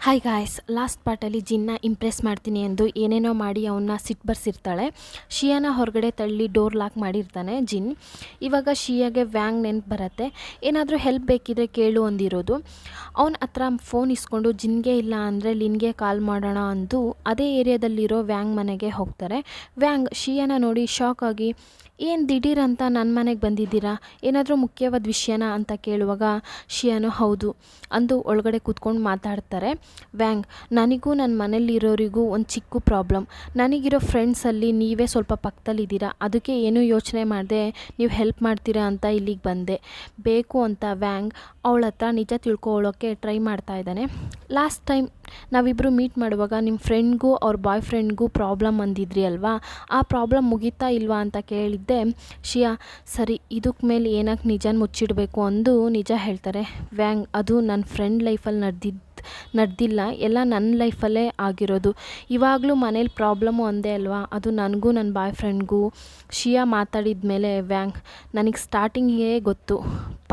Hi guys, last ಪಾರ್ಟಲ್ಲಿ ಜಿನ್ನ impress ಮಾಡ್ತೀನಿ ಎಂದು ಏನೇನೋ ಮಾಡಿ ಅವನ್ನ ಸಿಟ್ಟು ಬರ್ಸಿರ್ತಾಳೆ. ಶಿಯಾನ ಹೊರಗಡೆ ತಳ್ಳಿ ಡೋರ್ ಲಾಕ್ ಮಾಡಿರ್ತಾನೆ ಜಿನ್. ಇವಾಗ ಶಿಯಾಗೆ ವ್ಯಾಂಗ್ ನೆನಪು ಬರುತ್ತೆ. ಏನಾದರೂ ಹೆಲ್ಪ್ ಬೇಕಿದ್ರೆ ಕೇಳು ಅಂದಿರೋದು. ಅವನ ಹತ್ರ ಫೋನ್ ಇಸ್ಕೊಂಡು ಜಿನ್ಗೆ ಇಲ್ಲ ಅಂದರೆ ಲಿನ್ಗೆ ಕಾಲ್ ಮಾಡೋಣ ಅಂದು ಅದೇ ಏರಿಯಾದಲ್ಲಿರೋ ವ್ಯಾಂಗ್ ಮನೆಗೆ ಹೋಗ್ತಾರೆ. ವ್ಯಾಂಗ್ ಶಿಯಾನ ನೋಡಿ ಶಾಕ್ ಆಗಿ, ಏನು ದಿಢೀರಂತ ನನ್ನ ಮನೆಗೆ ಬಂದಿದ್ದೀರಾ, ಏನಾದರೂ ಮುಖ್ಯವಾದ ವಿಷಯನ ಅಂತ ಕೇಳುವಾಗ ಶಿಯಾನು ಹೌದು ಅಂದು ಒಳಗಡೆ ಕೂತ್ಕೊಂಡು ಮಾತಾಡ್ತಾರೆ. ವ್ಯಾಂಗ್, ನನಗೂ ನನ್ನ ಮನೇಲಿರೋರಿಗೂ ಒಂದು ಚಿಕ್ಕ ಪ್ರಾಬ್ಲಮ್. ನನಗಿರೋ ಫ್ರೆಂಡ್ಸಲ್ಲಿ ನೀವೇ ಸ್ವಲ್ಪ ಪಕ್ಕದಲ್ಲಿದ್ದೀರಾ, ಅದಕ್ಕೆ ಏನೂ ಯೋಚನೆ ಮಾಡದೆ ನೀವು ಹೆಲ್ಪ್ ಮಾಡ್ತೀರಾ ಅಂತ ಇಲ್ಲಿಗೆ ಬಂದೆ. ಬೇಕು ಅಂತ ವ್ಯಾಂಗ್ ಅವಳ ಹತ್ರ ನಿಜ ತಿಳ್ಕೊಳ್ಳೋಕ್ಕೆ ಟ್ರೈ ಮಾಡ್ತಾ ಇದ್ದಾನೆ. ಲಾಸ್ಟ್ ಟೈಮ್ ನಾವಿಬ್ಬರು ಮೀಟ್ ಮಾಡುವಾಗ ನಿಮ್ಮ ಫ್ರೆಂಡ್ಗೂ ಅವ್ರ ಬಾಯ್ ಫ್ರೆಂಡ್ಗೂ ಪ್ರಾಬ್ಲಮ್ ಅಂದಿದ್ರಿ ಅಲ್ವಾ, ಆ ಪ್ರಾಬ್ಲಮ್ ಮುಗೀತಾ ಇಲ್ವಾ ಅಂತ ಕೇಳಿದ್ದೆ. ಶಿಯಾ, ಸರಿ ಇದಕ್ಕೆ ಮೇಲೆ ಏನಕ್ಕೆ ನಿಜನ ಮುಚ್ಚಿಡಬೇಕು ಅಂದು ನಿಜ ಹೇಳ್ತಾರೆ. ವ್ಯಾಂಗ್, ಅದು ನನ್ನ ಫ್ರೆಂಡ್ ಲೈಫಲ್ಲಿ ನಡೆದಿಲ್ಲ, ಎಲ್ಲ ನನ್ನ ಲೈಫಲ್ಲೇ ಆಗಿರೋದು. ಇವಾಗಲೂ ಮನೇಲಿ ಪ್ರಾಬ್ಲಮ್ಮು ಒಂದೇ ಅಲ್ವಾ, ಅದು ನನಗೂ ನನ್ನ ಬಾಯ್ ಫ್ರೆಂಡ್ಗೂ. ಶಿಯಾ ಮಾತಾಡಿದ ಮೇಲೆ ವ್ಯಾಂಗ್, ನನಗೆ ಸ್ಟಾರ್ಟಿಂಗೇ ಗೊತ್ತು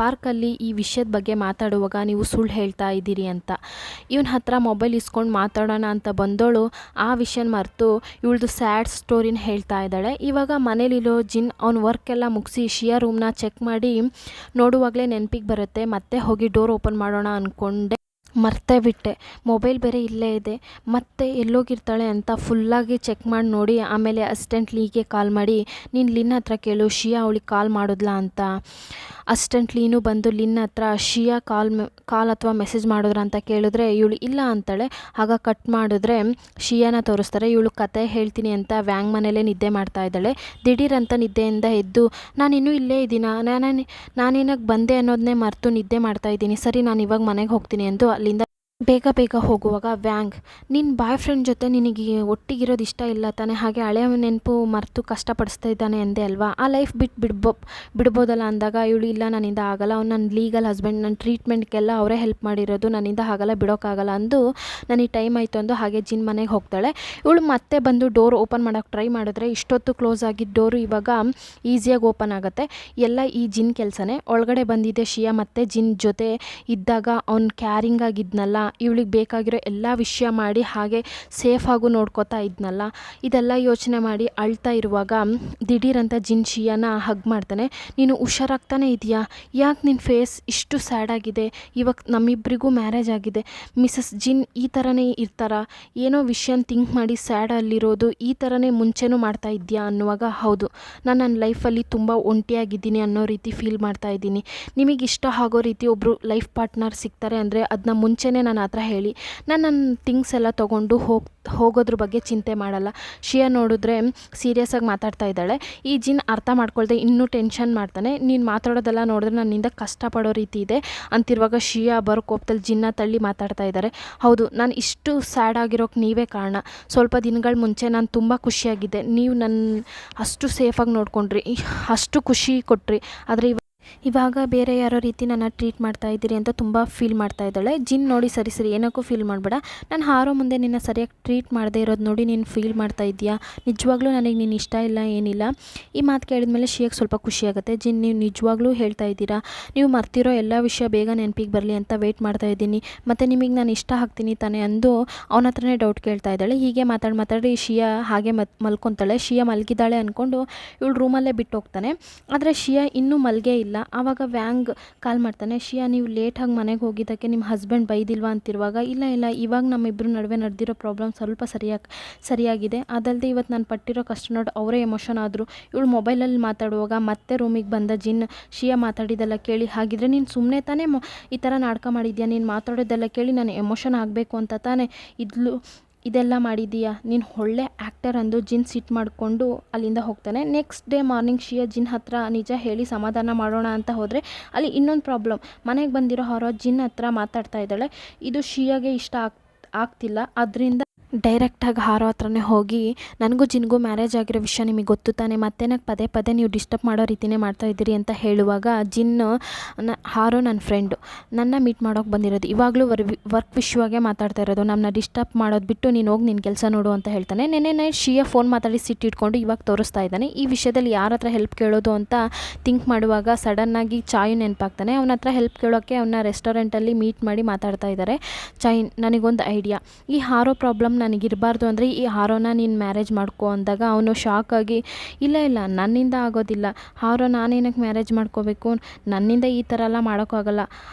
ಪಾರ್ಕಲ್ಲಿ ಈ ವಿಷಯದ ಬಗ್ಗೆ ಮಾತಾಡುವಾಗ ನೀವು ಸುಳ್ಳು ಹೇಳ್ತಾ ಇದ್ದೀರಿ ಅಂತ. ಇವನ ಹತ್ರ ಮೊಬೈಲ್ ಇಸ್ಕೊಂಡು ಮಾತಾಡೋಣ ಅಂತ ಬಂದೋಳು ಆ ವಿಷಯನ ಮರೆತು ಇವಳ್ದು ಸ್ಯಾಡ್ ಸ್ಟೋರಿನ ಹೇಳ್ತಾ ಇದ್ದಾಳೆ. ಇವಾಗ ಮನೇಲಿರೋ ಜಿನ್ ಅವ್ನ ವರ್ಕೆಲ್ಲ ಮುಗಿಸಿ ಶಿಯಾ ರೂಮ್ನ ಚೆಕ್ ಮಾಡಿ ನೋಡುವಾಗಲೇ ನೆನಪಿಗೆ ಬರುತ್ತೆ. ಮತ್ತೆ ಹೋಗಿ ಡೋರ್ ಓಪನ್ ಮಾಡೋಣ ಅಂದ್ಕೊಂಡೆ, ಮರ್ತೇ ಬಿಟ್ಟೆ, ಮೊಬೈಲ್ ಬೇರೆ ಇಲ್ಲೇ ಇದೆ, ಮತ್ತೆ ಎಲ್ಲೋಗಿರ್ತಾಳೆ ಅಂತ ಫುಲ್ಲಾಗಿ ಚೆಕ್ ಮಾಡಿ ನೋಡಿ ಆಮೇಲೆ ಅಸಿಸ್ಟೆಂಟ್ಲಿಗೆ ಕಾಲ್ ಮಾಡಿ, ನೀನು ಲಿನ್ ಹತ್ರ ಕೇಳು ಶಿಯಾ ಅವಳಿಗೆ ಕಾಲ್ ಮಾಡಿದ್ಲಾ ಅಂತ. ಅಸಿಸ್ಟೆಂಟ್ಲಿನೂ ಬಂದು ಲಿನ್ ಹತ್ರ ಶಿಯಾ ಕಾಲ್ ಅಥವಾ ಮೆಸೇಜ್ ಮಾಡಿದ್ರ ಅಂತ ಕೇಳಿದ್ರೆ ಇವಳು ಇಲ್ಲ ಅಂತಾಳೆ. ಆಗ ಕಟ್ ಮಾಡಿದ್ರೆ ಶಿಯಾನ ತೋರಿಸ್ತಾರೆ. ಇವಳು ಕತೆ ಹೇಳ್ತೀನಿ ಅಂತ ವ್ಯಾಂಗ್ ಮನೇಲೇ ನಿದ್ದೆ ಮಾಡ್ತಾ ಇದ್ದಾಳೆ. ದಿಢೀರಂತ ನಿದ್ದೆಯಿಂದ ಎದ್ದು, ನಾನಿನ್ನೂ ಇಲ್ಲೇ ಇದ್ದೀನ, ನಾನೇನಾಗ ಬಂದೆ ಅನ್ನೋದನ್ನೇ ಮರೆತು ನಿದ್ದೆ ಮಾಡ್ತಾ ಇದ್ದೀನಿ, ಸರಿ ನಾನು ಇವಾಗ ಮನೆಗೆ ಹೋಗ್ತೀನಿ ಎಂದು ಅಲ್ಲಿಂದ ಬೇಗ ಹೋಗುವಾಗ ವ್ಯಾಂಗ್, ನಿನ್ನ ಬಾಯ್ ಫ್ರೆಂಡ್ ಜೊತೆ ನಿನಗೆ ಒಟ್ಟಿಗಿರೋದು ಇಷ್ಟ ಇಲ್ಲ ತಾನೆ, ಹಾಗೆ ಹಳೆಯ ನೆನಪು ಮರೆತು ಕಷ್ಟಪಡಿಸ್ತಾ ಇದ್ದಾನೆ ಅಂದೆ ಅಲ್ವಾ, ಆ ಲೈಫ್ ಬಿಡ್ಬೋದಲ್ಲ ಅಂದಾಗ ಇವಳು ಇಲ್ಲ ನನ್ನಿಂದ ಆಗಲ್ಲ, ಅವ್ನು ನನ್ನ ಲೀಗಲ್ ಹಸ್ಬೆಂಡ್, ನನ್ನ ಟ್ರೀಟ್ಮೆಂಟ್ಗೆಲ್ಲ ಅವರೇ ಹೆಲ್ಪ್ ಮಾಡಿರೋದು, ನನ್ನಿಂದ ಆಗಲ್ಲ, ಬಿಡೋಕ್ಕಾಗಲ್ಲ ಅಂದು ನನಗೆ ಟೈಮ್ ಆಯಿತು ಅಂದು ಹಾಗೆ ಜಿನ್ ಮನೆಗೆ ಹೋಗ್ತಾಳೆ. ಇವಳು ಮತ್ತೆ ಬಂದು ಡೋರ್ ಓಪನ್ ಮಾಡೋಕ್ಕೆ ಟ್ರೈ ಮಾಡಿದ್ರೆ ಇಷ್ಟೊತ್ತು ಕ್ಲೋಸ್ ಆಗಿದ್ದ ಡೋರು ಇವಾಗ ಈಸಿಯಾಗಿ ಓಪನ್ ಆಗುತ್ತೆ. ಎಲ್ಲ ಈ ಜಿನ್ ಕೆಲಸನೇ. ಒಳಗಡೆ ಬಂದಿದ್ದೆ ಶಿಯಾ ಮತ್ತೆ ಜಿನ್ ಜೊತೆ ಇದ್ದಾಗ ಅವ್ನು ಕ್ಯಾರಿಂಗ್ ಆಗಿದ್ನಲ್ಲ, ಇವಳಿಗೆ ಬೇಕಾಗಿರೋ ಎಲ್ಲ ವಿಷಯ ಮಾಡಿ ಹಾಗೆ ಸೇಫಾಗೂ ನೋಡ್ಕೋತಾ ಇದ್ನಲ್ಲ, ಇದೆಲ್ಲ ಯೋಚನೆ ಮಾಡಿ ಅಳ್ತಾ ಇರುವಾಗ ದಿಢೀರಂತ ಜಿನ್ ಶಿಯಾನ ಹಗ್ ಮಾಡ್ತಾನೆ. ನೀನು ಹುಷಾರಾಗ್ತಾನೆ ಇದೆಯಾ, ಯಾಕೆ ನಿನ್ನ ಫೇಸ್ ಇಷ್ಟು ಸ್ಯಾಡ್ ಆಗಿದೆ, ಇವಾಗ ನಮ್ಮಿಬ್ಬರಿಗೂ ಮ್ಯಾರೇಜ್ ಆಗಿದೆ, ಮಿಸಸ್ ಜಿನ್ ಈ ಥರನೇ ಇರ್ತಾರ, ಏನೋ ವಿಷಯನ ಥಿಂಕ್ ಮಾಡಿ ಸ್ಯಾಡಲ್ಲಿರೋದು ಈ ಥರನೇ ಮುಂಚೆನೂ ಮಾಡ್ತಾ ಇದೆಯಾ ಅನ್ನುವಾಗ ಹೌದು, ನಾನು ನನ್ನ ಲೈಫಲ್ಲಿ ತುಂಬ ಒಂಟಿಯಾಗಿದ್ದೀನಿ ಅನ್ನೋ ರೀತಿ ಫೀಲ್ ಮಾಡ್ತಾ ಇದ್ದೀನಿ. ನಿಮಗೆ ಇಷ್ಟ ಆಗೋ ರೀತಿ ಒಬ್ಬರು ಲೈಫ್ ಪಾರ್ಟ್ನರ್ ಸಿಗ್ತಾರೆ ಅಂದರೆ ಅದನ್ನ ಮುಂಚೆನೇ ನಾನು ಹತ್ರ ಹೇಳಿ, ನಾನು ನನ್ನ ಥಿಂಗ್ಸ್ ಎಲ್ಲ ತೊಗೊಂಡು ಹೋಗೋದ್ರ ಬಗ್ಗೆ ಚಿಂತೆ ಮಾಡಲ್ಲ. ಶಿಯಾ ನೋಡಿದ್ರೆ ಸೀರಿಯಸ್ ಆಗಿ ಮಾತಾಡ್ತಾ ಇದ್ದಾಳೆ. ಈ ಜಿನ್ ಅರ್ಥ ಮಾಡ್ಕೊಳ್ದೆ ಇನ್ನೂ ಟೆನ್ಷನ್ ಮಾಡ್ತಾನೆ. ನೀನು ಮಾತಾಡೋದೆಲ್ಲ ನೋಡಿದ್ರೆ ನನ್ನಿಂದ ಕಷ್ಟಪಡೋ ರೀತಿ ಇದೆ ಅಂತಿರುವಾಗ ಶಿಯಾ ಬರೋ ಕೋಪದಲ್ಲಿ ಜಿನ್ನ ತಳ್ಳಿ ಮಾತಾಡ್ತಾ ಇದ್ದಾರೆ. ಹೌದು, ನಾನು ಇಷ್ಟು ಸ್ಯಾಡ್ ಆಗಿರೋಕ್ಕೆ ನೀವೇ ಕಾರಣ. ಸ್ವಲ್ಪ ದಿನಗಳ ಮುಂಚೆ ನಾನು ತುಂಬ ಖುಷಿಯಾಗಿದ್ದೆ, ನೀವು ನನ್ನ ಅಷ್ಟು ಸೇಫಾಗಿ ನೋಡ್ಕೊಂಡ್ರಿ, ಅಷ್ಟು ಖುಷಿ ಕೊಟ್ರಿ, ಆದರೆ ಇವಾಗ ಬೇರೆ ಯಾರೋ ರೀತಿ ನನ್ನ ಟ್ರೀಟ್ ಮಾಡ್ತಾ ಇದ್ದೀರಿ ಅಂತ ತುಂಬ ಫೀಲ್ ಮಾಡ್ತಾ ಇದ್ದಾಳೆ. ಜಿನ್ ನೋಡಿ ಸರಿ ಏನಕ್ಕೂ ಫೀಲ್ ಮಾಡಬೇಡ, ನಾನು ಹಾರೋ ಮುಂದೆ ನಿನ್ನ ಸರಿಯಾಗಿ ಟ್ರೀಟ್ ಮಾಡದೇ ಇರೋದು ನೋಡಿ ನೀನು ಫೀಲ್ ಮಾಡ್ತಾ ಇದೆಯಾ, ನಿಜವಾಗ್ಲೂ ನನಗೆ ನೀನು ಇಷ್ಟ ಇಲ್ಲ ಏನಿಲ್ಲ. ಈ ಮಾತು ಕೇಳಿದ್ಮೇಲೆ ಶಿಯಾಗೆ ಸ್ವಲ್ಪ ಖುಷಿಯಾಗುತ್ತೆ. ಜಿನ್, ನೀವು ನಿಜವಾಗ್ಲೂ ಹೇಳ್ತಾ ಇದ್ದೀರಾ, ನೀವು ಮರ್ತಿರೋ ಎಲ್ಲ ವಿಷಯ ಬೇಗ ನೆನಪಿಗೆ ಬರಲಿ ಅಂತ ವೆಯ್ಟ್ ಮಾಡ್ತಾ ಇದ್ದೀನಿ, ಮತ್ತು ನಿಮಗೆ ನಾನು ಇಷ್ಟ ಆಗ್ತೀನಿ ತಾನೆ ಅಂದು ಅವನ ಹತ್ರನೇ ಡೌಟ್ ಕೇಳ್ತಾ ಇದ್ದಾಳೆ. ಹೀಗೆ ಮಾತಾಡಿ ಶಿಯಾ ಹಾಗೆ ಮಲ್ಕೊತಾಳೆ. ಶಿಯಾ ಮಲಗಿದ್ದಾಳೆ ಅಂದ್ಕೊಂಡು ಇವಳು ರೂಮಲ್ಲೇ ಬಿಟ್ಟು ಹೋಗ್ತಾನೆ. ಆದರೆ ಶಿಯಾ ಇನ್ನೂ ಮಲ್ಗೇ ಇಲ್ಲ. ಆವಾಗ ವ್ಯಾಂಗ್ ಕಾಲ್ ಮಾಡ್ತಾನೆ. ಶಿಯಾ, ನೀವು ಲೇಟಾಗಿ ಮನೆಗೆ ಹೋಗಿದ್ದಕ್ಕೆ ನಿಮ್ಮ ಹಸ್ಬೆಂಡ್ ಬೈದಿಲ್ವಾ ಅಂತಿರುವಾಗ ಇಲ್ಲ, ಇವಾಗ ನಮ್ಮಿಬ್ಬರು ನಡುವೆ ನಡೆದಿರೋ ಪ್ರಾಬ್ಲಮ್ ಸ್ವಲ್ಪ ಸರಿಯಾಗಿದೆ, ಅದಲ್ಲದೆ ಇವತ್ತು ನಾನು ಪಟ್ಟಿರೋ ಕಷ್ಟ ನೋಡಿ ಅವರೇ ಎಮೋಷನ್ ಆದರು. ಇವಳು ಮೊಬೈಲಲ್ಲಿ ಮಾತಾಡುವಾಗ ಮತ್ತೆ ರೂಮಿಗೆ ಬಂದ ಜಿನ್ ಶಿಯಾ ಮಾತಾಡಿದ್ದೆಲ್ಲ ಕೇಳಿ, ಹಾಗಿದ್ರೆ ನೀನು ಸುಮ್ಮನೆ ತಾನೇ ಈ ಥರ ನಾಟಕ ಮಾಡಿದ್ಯಾ, ನೀನು ಮಾತಾಡೋದೆಲ್ಲ ಕೇಳಿ ನಾನು ಎಮೋಷನ್ ಆಗಬೇಕು ಅಂತ ತಾನೇ ಇದೆಲ್ಲ ಮಾಡಿದ್ದೀಯಾ, ನೀನು ಒಳ್ಳೆ ಆ್ಯಕ್ಟರ್ ಅಂದು ಜಿನ್ ಸಿಟ್ಟು ಮಾಡಿಕೊಂಡು ಅಲ್ಲಿಂದ ಹೋಗ್ತಾನೆ. ನೆಕ್ಸ್ಟ್ ಡೇ ಮಾರ್ನಿಂಗ್ ಶಿಯಾ ಜಿನ್ ಹತ್ರ ನಿಜ ಹೇಳಿ ಸಮಾಧಾನ ಮಾಡೋಣ ಅಂತ ಹೋದರೆ ಅಲ್ಲಿ ಇನ್ನೊಂದು ಪ್ರಾಬ್ಲಮ್. ಮನೆಗೆ ಬಂದಿರೋ ಜಿನ್ ಹತ್ರ ಮಾತಾಡ್ತಾ ಇದ್ದಾಳೆ. ಇದು ಶಿಯಾಗೆ ಇಷ್ಟ ಆಗ್ತಿಲ್ಲ, ಅದರಿಂದ ಡೈರೆಕ್ಟಾಗಿ ಹಾರೋ ಹತ್ರನೇ ಹೋಗಿ, ನನಗೂ ಜಿನ್ಗೂ ಮ್ಯಾರೇಜ್ ಆಗಿರೋ ವಿಷಯ ನಿಮಗೆ ಗೊತ್ತು ತಾನೆ, ಮತ್ತೇನಕ್ಕೆ ಪದೇ ಪದೇ ನೀವು ಡಿಸ್ಟರ್ಬ್ ಮಾಡೋ ರೀತಿಯೇ ಮಾಡ್ತಾಯಿದ್ದೀರಿ ಅಂತ ಹೇಳುವಾಗ, ಜಿನ್ನು ಹಾರೋ ನನ್ನ ಫ್ರೆಂಡು, ನನ್ನ ಮೀಟ್ ಮಾಡೋಕೆ ಬಂದಿರೋದು, ಇವಾಗಲೂ ವರ್ಕ್ ವಿಷಯವಾಗೇ ಮಾತಾಡ್ತಾ ಇರೋದು, ನಮ್ಮನ್ನ ಡಿಸ್ಟರ್ಬ್ ಮಾಡೋದು ಬಿಟ್ಟು ನೀನು ಹೋಗಿ ನಿನ್ನ ಕೆಲಸ ನೋಡು ಅಂತ ಹೇಳ್ತಾನೆ. ನೆನ್ನೆ ನೈಟ್ ಶಿಯಾ ಫೋನ್ ಮಾತಾಡಿ ಸಿಟ್ಟಿಟ್ಕೊಂಡು ಇವಾಗ ತೋರಿಸ್ತಾ ಇದ್ದಾನೆ. ಈ ವಿಷಯದಲ್ಲಿ ಯಾರ ಹತ್ರ ಹೆಲ್ಪ್ ಕೇಳೋದು ಅಂತ ಥಿಂಕ್ ಮಾಡುವಾಗ ಸಡನ್ನಾಗಿ ಚಾಯು ನೆನಪಾಗ್ತಾನೆ. ಅವನ ಹತ್ರ ಹೆಲ್ಪ್ ಕೇಳೋಕ್ಕೆ ಅವನ ರೆಸ್ಟೋರೆಂಟಲ್ಲಿ ಮೀಟ್ ಮಾಡಿ ಮಾತಾಡ್ತಾ ಇದ್ದಾರೆ. ಚಾಯ್, ನನಗೊಂದು ಐಡಿಯಾ, ಈ ಹಾರೋ ಪ್ರಾಬ್ಲಮ್ ನನಗಿರಬಾರ್ದು ಅಂದರೆ ಈ ಹಾರೋನ ನೀನು ಮ್ಯಾರೇಜ್ ಮಾಡ್ಕೊ ಅಂದಾಗ ಅವನು ಶಾಕಾಗಿ, ಇಲ್ಲ ನನ್ನಿಂದ ಆಗೋದಿಲ್ಲ, ಹಾರೋ ನಾನೇನಕ್ಕೆ ಮ್ಯಾರೇಜ್ ಮಾಡ್ಕೋಬೇಕು, ನನ್ನಿಂದ ಈ ಥರ ಎಲ್ಲ ಮಾಡೋಕ್ಕಾಗಲ್ಲ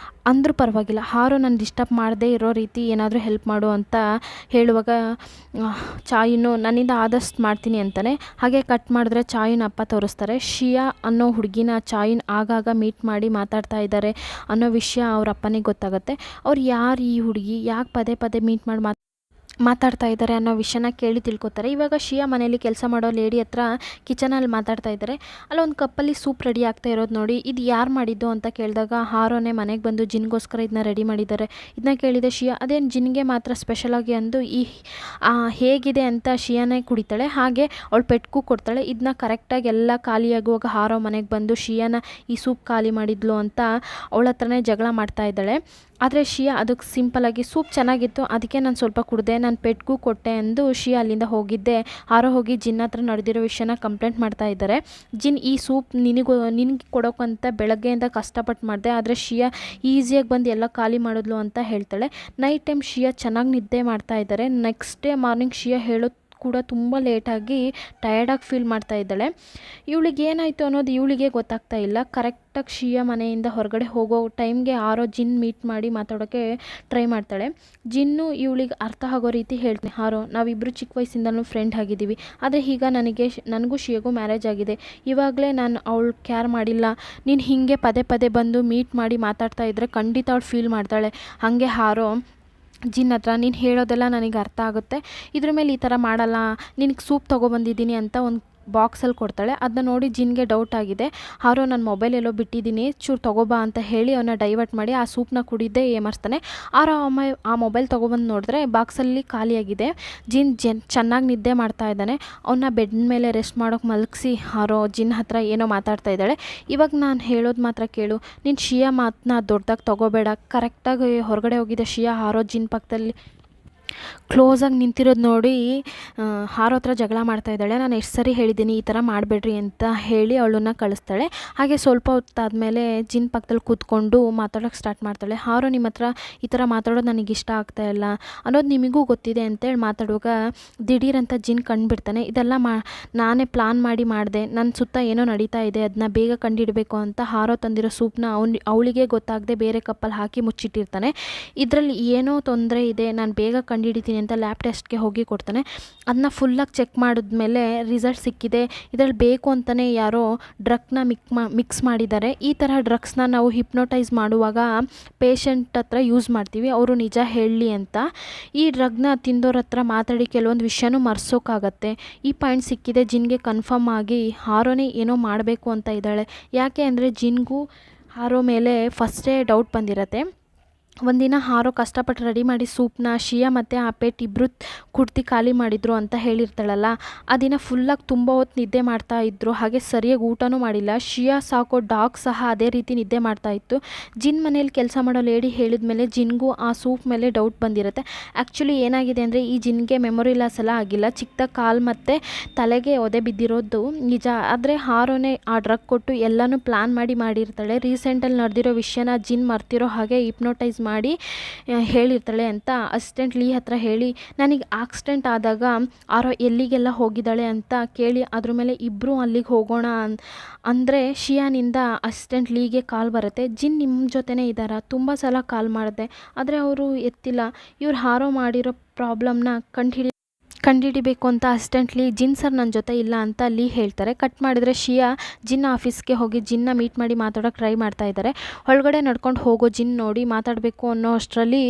ಅಂದರೂ ಪರವಾಗಿಲ್ಲ, ಹಾರೋ ನಾನು ಡಿಸ್ಟರ್ಬ್ ಮಾಡದೇ ಇರೋ ರೀತಿ ಏನಾದರೂ ಹೆಲ್ಪ್ ಮಾಡು ಅಂತ ಹೇಳುವಾಗ ಚಾಯುನು ನನ್ನಿಂದ ಆದಷ್ಟು ಮಾಡ್ತೀನಿ ಅಂತಾನೆ. ಹಾಗೆ ಕಟ್ ಮಾಡಿದ್ರೆ ಚಾಯುನ ಅಪ್ಪ ತೋರಿಸ್ತಾರೆ. ಶಿಯಾ ಅನ್ನೋ ಹುಡುಗಿನ ಚಾಯುನ್ ಆಗಾಗ ಮೀಟ್ ಮಾಡಿ ಮಾತಾಡ್ತಾ ಇದ್ದಾರೆ ಅನ್ನೋ ವಿಷಯ ಅವ್ರ ಅಪ್ಪನಿಗೆ ಗೊತ್ತಾಗುತ್ತೆ. ಅವ್ರು ಯಾರು ಈ ಹುಡುಗಿ, ಯಾಕೆ ಪದೇ ಪದೇ ಮೀಟ್ ಮಾಡಿ ಮಾತಾಡ್ತಾ ಇದ್ದಾರೆ ಅನ್ನೋ ವಿಷಯನ ಕೇಳಿ ತಿಳ್ಕೊತಾರೆ. ಇವಾಗ ಶಿಯಾ ಮನೇಲಿ ಕೆಲಸ ಮಾಡೋ ಲೇಡಿ ಹತ್ರ ಕಿಚನಲ್ಲಿ ಮಾತಾಡ್ತಾ ಇದ್ದಾರೆ. ಅಲ್ಲೊಂದು ಕಪ್ಪಲ್ಲಿ ಸೂಪ್ ರೆಡಿ ಆಗ್ತಾ ಇರೋದು ನೋಡಿ, ಇದು ಯಾರು ಮಾಡಿದ್ದು ಅಂತ ಕೇಳಿದಾಗ ಹಾರೋನೇ ಮನೆಗೆ ಬಂದು ಜಿನ್ಗೋಸ್ಕರ ಇದನ್ನ ರೆಡಿ ಮಾಡಿದ್ದಾರೆ. ಇದನ್ನ ಕೇಳಿದೆ ಶಿಯಾ, ಅದೇನು ಜಿನ್ಗೆ ಮಾತ್ರ ಸ್ಪೆಷಲಾಗಿ ಅಂದು ಹೇಗಿದೆ ಅಂತ ಶಿಯಾನೇ ಕುಡಿತಾಳೆ. ಹಾಗೆ ಅವಳು ಪೆಟ್ಗೂ ಕೊಡ್ತಾಳೆ. ಇದನ್ನ ಕರೆಕ್ಟಾಗಿ ಎಲ್ಲ ಖಾಲಿಯಾಗುವಾಗ ಹಾರೋ ಮನೆಗೆ ಬಂದು ಶಿಯಾನ ಈ ಸೂಪ್ ಖಾಲಿ ಮಾಡಿದ್ಲು ಅಂತ ಅವಳ ಹತ್ರನೇ ಜಗಳ ಮಾಡ್ತಾ ಇದ್ದಾಳೆ. ಆದರೆ ಶಿಯಾ ಅದಕ್ಕೆ ಸಿಂಪಲಾಗಿ ಸೂಪ್ ಚೆನ್ನಾಗಿತ್ತು, ಅದಕ್ಕೆ ನಾನು ಸ್ವಲ್ಪ ಕುಡಿದೆ, ನಾನು ಪೆಟ್ಗೂ ಕೊಟ್ಟೆ ಎಂದು ಶಿಯಾ ಅಲ್ಲಿಂದ ಹೋಗಿದ್ದೆ. ಹಾರೋ ಹೋಗಿ ಜಿನ್ ಹತ್ರ ನಡೆದಿರೋ ವಿಷಯನ ಕಂಪ್ಲೇಂಟ್ ಮಾಡ್ತಾ ಇದ್ದಾರೆ. ಜಿನ್, ಈ ಸೂಪ್ ನಿನಗೆ ಕೊಡೋಕ್ಕಂತ ಬೆಳಗ್ಗೆಯಿಂದ ಕಷ್ಟಪಟ್ಟು ಮಾಡಿದೆ, ಆದರೆ ಶಿಯಾ ಈಸಿಯಾಗಿ ಬಂದು ಎಲ್ಲ ಖಾಲಿ ಮಾಡಿದ್ಲು ಅಂತ ಹೇಳ್ತಾಳೆ. ನೈಟ್ ಟೈಮ್ ಶಿಯಾ ಚೆನ್ನಾಗಿ ನಿದ್ದೆ ಮಾಡ್ತಾ ಇದ್ದಾರೆ. ನೆಕ್ಸ್ಟ್ ಡೇ ಮಾರ್ನಿಂಗ್ ಶಿಯಾ ಹೇಳೋದು ಕೂಡ ತುಂಬ ಲೇಟಾಗಿ ಟಯರ್ಡಾಗಿ ಫೀಲ್ ಮಾಡ್ತಾ ಇದ್ದಾಳೆ. ಇವಳಿಗೆ ಏನಾಯಿತು ಅನ್ನೋದು ಇವಳಿಗೆ ಗೊತ್ತಾಗ್ತಾ ಇಲ್ಲ. ಕರೆಕ್ಟಾಗಿ ಶಿಯಾ ಮನೆಯಿಂದ ಹೊರಗಡೆ ಹೋಗೋ ಟೈಮ್ಗೆ ಯಾರೋ ಜಿನ್ ಮೀಟ್ ಮಾಡಿ ಮಾತಾಡೋಕ್ಕೆ ಟ್ರೈ ಮಾಡ್ತಾಳೆ. ಜಿನ್ನು ಇವಳಿಗೆ ಅರ್ಥ ಆಗೋ ರೀತಿ ಹೇಳ್ತೀನಿ, ಹಾರೋ ನಾವಿಬ್ಬರು ಚಿಕ್ಕ ವಯಸ್ಸಿಂದಲೂ ಫ್ರೆಂಡ್ ಆಗಿದ್ದೀವಿ, ಆದರೆ ಈಗ ನನಗೂ ಶಿಯಾಗೂ ಮ್ಯಾರೇಜ್ ಆಗಿದೆ, ಇವಾಗಲೇ ನಾನು ಅವಳು ಕೇರ್ ಮಾಡಿಲ್ಲ, ನೀನು ಹೀಗೆ ಪದೇ ಪದೇ ಬಂದು ಮೀಟ್ ಮಾಡಿ ಮಾತಾಡ್ತಾ ಇದ್ದರೆ ಖಂಡಿತ ಅವಳು ಫೀಲ್ ಮಾಡ್ತಾಳೆ. ಹಾಗೆ ಹಾರೋ ಜಿನ್ ಹತ್ರ, ನೀನು ಹೇಳೋದೆಲ್ಲ ನನಗೆ ಅರ್ಥ ಆಗುತ್ತೆ, ಇದ್ರ ಮೇಲೆ ಈ ಥರ ಮಾಡಲ್ಲ, ನಿನಗೆ ಸೂಪ್ ತೊಗೊಬಂದಿದ್ದೀನಿ ಅಂತ ಒಂದು ಬಾಕ್ಸಲ್ಲಿ ಕೊಡ್ತಾಳೆ. ಅದನ್ನ ನೋಡಿ ಜಿನ್ಗೆ ಡೌಟ್ ಆಗಿದೆ. ಹಾರೋ ನನ್ನ ಮೊಬೈಲ್ ಎಲ್ಲೋ ಬಿಟ್ಟಿದ್ದೀನಿ, ಚೂರು ತೊಗೊಬಾ ಅಂತ ಹೇಳಿ ಅವನ್ನ ಡೈವರ್ಟ್ ಮಾಡಿ ಆ ಸೂಪ್ನ ಕುಡಿದೇ ಏಮರ್ಸ್ತಾನೆ. ಆರೋ ಆ ಮೊಬೈಲ್ ತೊಗೊಬಂದು ನೋಡಿದ್ರೆ ಬಾಕ್ಸಲ್ಲಿ ಖಾಲಿಯಾಗಿದೆ. ಜಿನ್ ಚೆನ್ನಾಗಿ ನಿದ್ದೆ ಮಾಡ್ತಾ ಇದ್ದಾನೆ. ಅವನ್ನ ಬೆಡ್ ಮೇಲೆ ರೆಸ್ಟ್ ಮಾಡೋಕೆ ಮಲಗಿಸಿ ಹಾರೋ ಜಿನ್ ಹತ್ರ ಏನೋ ಮಾತಾಡ್ತಾ ಇದ್ದಾಳೆ. ಇವಾಗ ನಾನು ಹೇಳೋದು ಮಾತ್ರ ಕೇಳು, ನೀನು ಶಿಯಾ ಮಾತನ್ನ ದೊಡ್ಡದಾಗಿ ತೊಗೋಬೇಡ. ಕರೆಕ್ಟಾಗಿ ಹೊರಗಡೆ ಹೋಗಿದೆ ಶಿಯಾ ಹಾರೋ ಜಿನ್ ಪಕ್ಕದಲ್ಲಿ ಕ್ಲೋಸಾಗಿ ನಿಂತಿರೋದು ನೋಡಿ ಹಾರೋ ಹತ್ರ ಜಗಳ ಮಾಡ್ತಾ ಇದ್ದಾಳೆ. ನಾನು ಎಷ್ಟು ಸರಿ ಹೇಳಿದ್ದೀನಿ ಈ ಥರ ಮಾಡಬೇಡ್ರಿ ಅಂತ ಹೇಳಿ ಅವಳನ್ನ ಕಳಿಸ್ತಾಳೆ. ಹಾಗೆ ಸ್ವಲ್ಪ ಹೊತ್ತಾದಮೇಲೆ ಜಿನ್ ಪಕ್ಕದಲ್ಲಿ ಕೂತ್ಕೊಂಡು ಮಾತಾಡೋಕ್ಕೆ ಸ್ಟಾರ್ಟ್ ಮಾಡ್ತಾಳೆ. ಹಾರೋ ನಿಮ್ಮ ಹತ್ರ ಈ ಥರ ಮಾತಾಡೋದು ನನಗೆ ಇಷ್ಟ ಆಗ್ತಾ ಇಲ್ಲ ಅನ್ನೋದು ನಿಮಗೂ ಗೊತ್ತಿದೆ ಅಂತೇಳಿ ಮಾತಾಡುವಾಗ ದಿಢೀರಂತ ಜಿನ್ ಕಂಡುಬಿಡ್ತಾನೆ. ಇದೆಲ್ಲ ನಾನೇ ಪ್ಲಾನ್ ಮಾಡಿ ಮಾಡಿದೆ, ನನ್ನ ಸುತ್ತ ಏನೋ ನಡೀತಾ ಇದೆ, ಅದನ್ನ ಬೇಗ ಕಂಡುಹಿಡಬೇಕು ಅಂತ ಹಾರೋ ತಂದಿರೋ ಸೂಪ್ನ ಅವಳಿಗೆ ಗೊತ್ತಾಗದೆ ಬೇರೆ ಕಪ್ಪಲ್ಲಿ ಹಾಕಿ ಮುಚ್ಚಿಟ್ಟಿರ್ತಾನೆ. ಇದರಲ್ಲಿ ಏನೋ ತೊಂದರೆ ಇದೆ, ನಾನು ಬೇಗ ಕಂಡುಹಿಡಿತೀನಿ ಅಂತ ಲ್ಯಾಬ್ ಟೆಸ್ಟ್ಗೆ ಹೋಗಿ ಕೊಡ್ತಾನೆ. ಅದನ್ನ ಫುಲ್ಲಾಗಿ ಚೆಕ್ ಮಾಡಿದ್ಮೇಲೆ ರಿಸಲ್ಟ್ ಸಿಕ್ಕಿದೆ. ಇದರಲ್ಲಿ ಬೇಕು ಅಂತಲೇ ಯಾರೋ ಡ್ರಗ್ನ ಮಿಕ್ಸ್ ಮಾಡಿದ್ದಾರೆ. ಈ ಥರ ಡ್ರಗ್ಸ್ನ ನಾವು ಹಿಪ್ನೋಟೈಸ್ ಮಾಡುವಾಗ ಪೇಷಂಟ್ ಹತ್ರ ಯೂಸ್ ಮಾಡ್ತೀವಿ, ಅವರು ನಿಜ ಹೇಳಲಿ ಅಂತ. ಈ ಡ್ರಗ್ನ ತಿಂದೋರ ಹತ್ರ ಮಾತಾಡಿ ಕೆಲವೊಂದು ವಿಷಯನೂ ಮರೆಸೋಕ್ಕಾಗತ್ತೆ. ಈ ಪಾಯಿಂಟ್ ಸಿಕ್ಕಿದೆ ಜಿನ್ಗೆ ಕನ್ಫರ್ಮ್ ಆಗಿ. ಹಾರೋನೇ ಏನೋ ಮಾಡಬೇಕು ಅಂತ ಇದ್ದಾಳೆ. ಯಾಕೆ ಅಂದರೆ ಜಿನ್ಗೂ ಹಾರೋ ಮೇಲೆ ಫಸ್ಟೇ ಡೌಟ್ ಬಂದಿರತ್ತೆ. ಒಂದಿನ ಹಾರೋ ಕಷ್ಟಪಟ್ಟು ರೆಡಿ ಮಾಡಿ ಸೂಪ್ನ ಶಿಯಾ ಮತ್ತು ಆ ಪೆಟ್ ಇಬ್ಬರು ಕುಡ್ದು ಖಾಲಿ ಮಾಡಿದರು ಅಂತ ಹೇಳಿರ್ತಾಳಲ್ಲ, ಆ ದಿನ ಫುಲ್ಲಾಗಿ ತುಂಬ ಹೊತ್ತು ನಿದ್ದೆ ಮಾಡ್ತಾ ಇದ್ದರು. ಹಾಗೆ ಸರಿಯಾಗಿ ಊಟನೂ ಮಾಡಿಲ್ಲ. ಶಿಯಾ ಸಾಕೋ ಡಾಗ್ ಸಹ ಅದೇ ರೀತಿ ನಿದ್ದೆ ಮಾಡ್ತಾ ಇತ್ತು. ಜಿನ್ ಮನೇಲಿ ಕೆಲಸ ಮಾಡೋ ಲೇಡಿ ಹೇಳಿದ ಮೇಲೆ ಜಿನ್ಗೂ ಆ ಸೂಪ್ ಮೇಲೆ ಡೌಟ್ ಬಂದಿರುತ್ತೆ. ಆ್ಯಕ್ಚುಲಿ ಏನಾಗಿದೆ ಅಂದರೆ ಈ ಜಿನ್ಗೆ ಮೆಮೊರಿ ಲಾಸ್ ಎಲ್ಲ ಆಗಿಲ್ಲ, ಚಿಕ್ಕದಾಗಿ ಕಾಲು ಮತ್ತು ತಲೆಗೆ ಒದೆ ಬಿದ್ದಿರೋದು ನಿಜ. ಆದರೆ ಹಾರೋನೇ ಆ ಡ್ರಗ್ ಕೊಟ್ಟು ಎಲ್ಲನೂ ಪ್ಲ್ಯಾನ್ ಮಾಡಿರ್ತಾಳೆ. ರೀಸೆಂಟಲ್ಲಿ ನಡೆದಿರೋ ವಿಷಯನ ಜಿನ್ ಮರ್ತಿರೋ ಹಾಗೆ ಹಿಪ್ನೋಟೈಸ್ ಮಾಡಿ ಹೇಳಿರ್ತಾಳೆ ಅಂತ ಅಸಿಸ್ಟೆಂಟ್ ಲೀ ಹತ್ರ ಹೇಳಿ, ನನಗೆ ಆಕ್ಸಿಡೆಂಟ್ ಆದಾಗ ಆರೋ ಎಲ್ಲಿಗೆಲ್ಲ ಹೋಗಿದ್ದಾಳೆ ಅಂತ ಕೇಳಿ ಅದ್ರ ಮೇಲೆ ಇಬ್ಬರು ಅಲ್ಲಿಗೆ ಹೋಗೋಣ ಅಂದರೆ ಶಿಯಾನಿಂದ ಅಸಿಸ್ಟೆಂಟ್ ಲೀಗೆ ಕಾಲ್ ಬರುತ್ತೆ. ಜಿನ್ ನಿಮ್ಮ ಜೊತೆನೇ ಇದ್ದಾರಾ, ತುಂಬ ಸಲ ಕಾಲ್ ಮಾಡಿದೆ ಆದರೆ ಅವರು ಎತ್ತಿಲ್ಲ. ಇವ್ರು ಹಾರೋ ಮಾಡಿರೋ ಪ್ರಾಬ್ಲಮ್ನ ಕಂಡುಹಿಡಿಬೇಕು ಅಂತ ಅಸಿಸ್ಟೆಂಟ್ಲಿ ಜಿನ್ ಸರ್ ನನ್ನ ಜೊತೆ ಇಲ್ಲ ಅಂತ ಲೀ ಹೇಳ್ತಾರೆ. ಕಟ್ ಮಾಡಿದರೆ ಶಿಯಾ ಜಿನ್ ಆಫೀಸ್ಗೆ ಹೋಗಿ ಜಿನ್ನ ಮೀಟ್ ಮಾಡಿ ಮಾತಾಡೋಕ್ಕೆ ಟ್ರೈ ಮಾಡ್ತಾ ಇದ್ದಾರೆ. ಒಳಗಡೆ ನಡ್ಕೊಂಡು ಹೋಗೋ ಜಿನ್ ನೋಡಿ ಮಾತಾಡಬೇಕು ಅನ್ನೋ ಅಷ್ಟರಲ್ಲಿ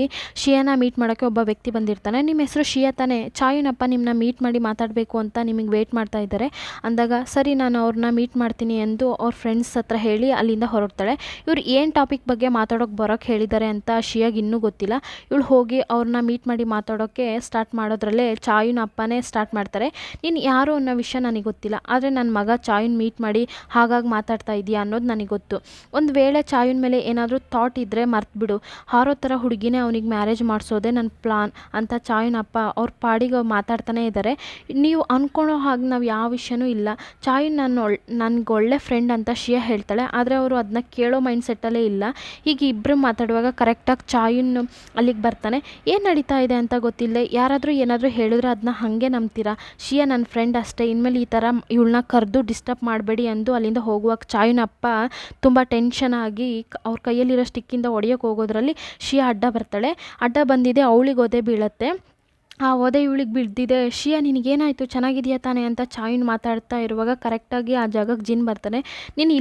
ಶಿಯಾನ ಮೀಟ್ ಮಾಡೋಕ್ಕೆ ಒಬ್ಬ ವ್ಯಕ್ತಿ ಬಂದಿರ್ತಾನೆ. ನಿಮ್ಮ ಹೆಸರು ಶಿಯಾ ತಾನೇ, ಚಾಯುನಪ್ಪ ನಿಮ್ಮನ್ನ ಮೀಟ್ ಮಾಡಿ ಮಾತಾಡಬೇಕು ಅಂತ ನಿಮಗೆ ವೇಟ್ ಮಾಡ್ತಾ ಇದ್ದಾರೆ ಅಂದಾಗ, ಸರಿ ನಾನು ಅವ್ರನ್ನ ಮೀಟ್ ಮಾಡ್ತೀನಿ ಎಂದು ಅವ್ರ ಫ್ರೆಂಡ್ಸ್ ಹತ್ರ ಹೇಳಿ ಅಲ್ಲಿಂದ ಹೊರಡ್ತಾಳೆ. ಇವ್ರು ಏನು ಟಾಪಿಕ್ ಬಗ್ಗೆ ಮಾತಾಡೋಕ್ಕೆ ಬರೋಕ್ಕೆ ಹೇಳಿದ್ದಾರೆ ಅಂತ ಶಿಯಾಗೆ ಇನ್ನೂ ಗೊತ್ತಿಲ್ಲ. ಇವಳು ಹೋಗಿ ಅವ್ರನ್ನ ಮೀಟ್ ಮಾಡಿ ಮಾತಾಡೋಕ್ಕೆ ಸ್ಟಾರ್ಟ್ ಮಾಡೋದ್ರಲ್ಲೇ ಚಾಯುನ ಅಪ್ಪನೇ ಸ್ಟಾರ್ಟ್ ಮಾಡ್ತಾರೆ. ನೀನು ಯಾರು ಅನ್ನೋ ವಿಷಯ ನನಗೆ ಗೊತ್ತಿಲ್ಲ, ಆದರೆ ನನ್ನ ಮಗ ಚಾಯುನ್ ಮೀಟ್ ಮಾಡಿ ಹಾಗಾಗಿ ಮಾತಾಡ್ತಾ ಇದೆಯಾ ಅನ್ನೋದು ನನಗೆ ಗೊತ್ತು. ಒಂದು ವೇಳೆ ಚಾಯುನ್ ಮೇಲೆ ಏನಾದರೂ ಥಾಟ್ ಇದ್ದರೆ ಮರ್ತುಬಿಡು, ಹಾರೋ ಥರ ಹುಡುಗಿನೇ ಅವನಿಗೆ ಮ್ಯಾರೇಜ್ ಮಾಡಿಸೋದೇ ನನ್ನ ಪ್ಲಾನ್ ಅಂತ ಚಾಯುನ್ ಅಪ್ಪ ಅವ್ರ ಪಾಡಿಗೆ ಮಾತಾಡ್ತಾನೇ ಇದ್ದಾರೆ. ನೀವು ಅಂದ್ಕೊಳ್ಳೋ ಹಾಗೆ ನಾವು ಯಾವ ವಿಷಯನೂ ಇಲ್ಲ, ಚಾಯುನ್ ನನಗೆ ಒಳ್ಳೆ ಫ್ರೆಂಡ್ ಅಂತ ಶಿಯಾ ಹೇಳ್ತಾಳೆ. ಆದರೆ ಅವರು ಅದನ್ನ ಕೇಳೋ ಮೈಂಡ್ ಸೆಟ್ಟಲ್ಲೇ ಇಲ್ಲ. ಹೀಗೆ ಇಬ್ಬರು ಮಾತಾಡುವಾಗ ಕರೆಕ್ಟಾಗಿ ಚಾಯುನ್ ಅಲ್ಲಿಗೆ ಬರ್ತಾನೆ. ಏನು ನಡೀತಾ ಇದೆ ಅಂತ ಗೊತ್ತಿಲ್ಲ, ಯಾರಾದರೂ ಏನಾದರೂ ಹೇಳಿದ್ರೆ ಅದನ್ನ ಹಾಗೆ ನಂಬ್ತೀರಾ, ಶಿಯಾ ನನ್ನ ಫ್ರೆಂಡ್ ಅಷ್ಟೇ, ಇನ್ಮೇಲೆ ಈ ಥರ ಇವಳನ್ನ ಕರೆದು ಡಿಸ್ಟರ್ಬ್ ಮಾಡಬೇಡಿ ಅಂದು ಅಲ್ಲಿಂದ ಹೋಗುವಾಗ ಚಾಯುನ ಅಪ್ಪ ತುಂಬ ಟೆನ್ಷನ್ ಆಗಿ ಅವ್ರ ಕೈಯಲ್ಲಿರೋ ಸ್ಟಿಕ್ಕಿಂದ ಹೊಡೆಯೋಕ್ಕೆ ಹೋಗೋದ್ರಲ್ಲಿ ಶಿಯಾ ಅಡ್ಡ ಬರ್ತಾಳೆ. ಅಡ್ಡ ಬಂದಿದೆ, ಅವಳಿಗೆ ಒದೆ ಬೀಳತ್ತೆ. ಆ ಒದೆ ಇವಳಿಗೆ ಬಿದ್ದಿದೆ. ಶಿಯಾ ನಿನಗೇನಾಯಿತು, ಚೆನ್ನಾಗಿದೆಯಾ ತಾನೇ ಅಂತ ಚಾಯುನ್ ಮಾತಾಡ್ತಾ ಇರುವಾಗ ಕರೆಕ್ಟಾಗಿ ಆ ಜಾಗಕ್ಕೆ ಜಿನ್ ಬರ್ತಾನೆ. ನೀನು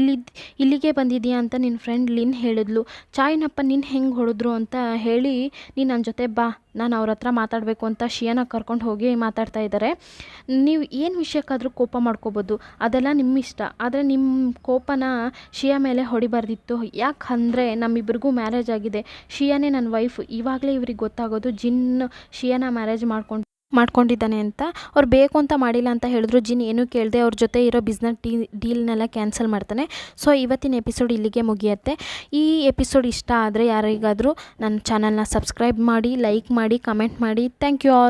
ಇಲ್ಲಿಗೆ ಬಂದಿದ್ದೀಯಾ ಅಂತ ನಿನ್ನ ಫ್ರೆಂಡ್ ಲಿನ್ ಹೇಳಿದ್ಲು. ಚಾಯುನಪ್ಪ ನಿನ್ನ ಹೆಂಗೆ ಹೊಡೆದ್ರು ಅಂತ ಹೇಳಿ ನೀನು ನನ್ನ ಜೊತೆ ಬಾ, ನಾನು ಅವ್ರ ಹತ್ರ ಮಾತಾಡಬೇಕು ಅಂತ ಶಿಯಾನ ಕರ್ಕೊಂಡು ಹೋಗಿ ಮಾತಾಡ್ತಾ ಇದ್ದಾರೆ. ನೀವು ಏನು ವಿಷಯಕ್ಕಾದರೂ ಕೋಪ ಮಾಡ್ಕೋಬೋದು, ಅದೆಲ್ಲ ನಿಮ್ಮ ಇಷ್ಟ, ಆದರೆ ನಿಮ್ಮ ಕೋಪನ ಶಿಯಾ ಮೇಲೆ ಹೊಡಿಬಾರ್ದಿತ್ತು. ಯಾಕಂದರೆ ನಮ್ಮಿಬ್ರಿಗೂ ಮ್ಯಾರೇಜ್ ಆಗಿದೆ, ಶಿಯಾನೇ ನನ್ನ ವೈಫ್. ಇವಾಗಲೇ ಇವ್ರಿಗೆ ಗೊತ್ತಾಗೋದು ಜಿನ್ ಶಿಯಾನ ಮ್ಯಾರೇಜ್ ಮಾಡ್ಕೊಂಡಿದ್ದಾನೆ ಅಂತ. ಅವ್ರು ಬೇಕು ಅಂತ ಮಾಡಿಲ್ಲ ಅಂತ ಹೇಳಿದ್ರು. ಜಿನ್ ಏನೂ ಕೇಳದೆ ಅವ್ರ ಜೊತೆ ಇರೋ ಬಿಸ್ನೆಸ್ ಡೀಲ್ನೆಲ್ಲ ಕ್ಯಾನ್ಸಲ್ ಮಾಡ್ತಾನೆ. ಸೊ ಇವತ್ತಿನ ಎಪಿಸೋಡ್ ಇಲ್ಲಿಗೆ ಮುಗಿಯುತ್ತೆ. ಈ ಎಪಿಸೋಡ್ ಇಷ್ಟ ಆದರೆ ಯಾರಿಗಾದರೂ ನನ್ನ ಚಾನಲ್ನ ಸಬ್ಸ್ಕ್ರೈಬ್ ಮಾಡಿ, ಲೈಕ್ ಮಾಡಿ, ಕಮೆಂಟ್ ಮಾಡಿ. Thank you all.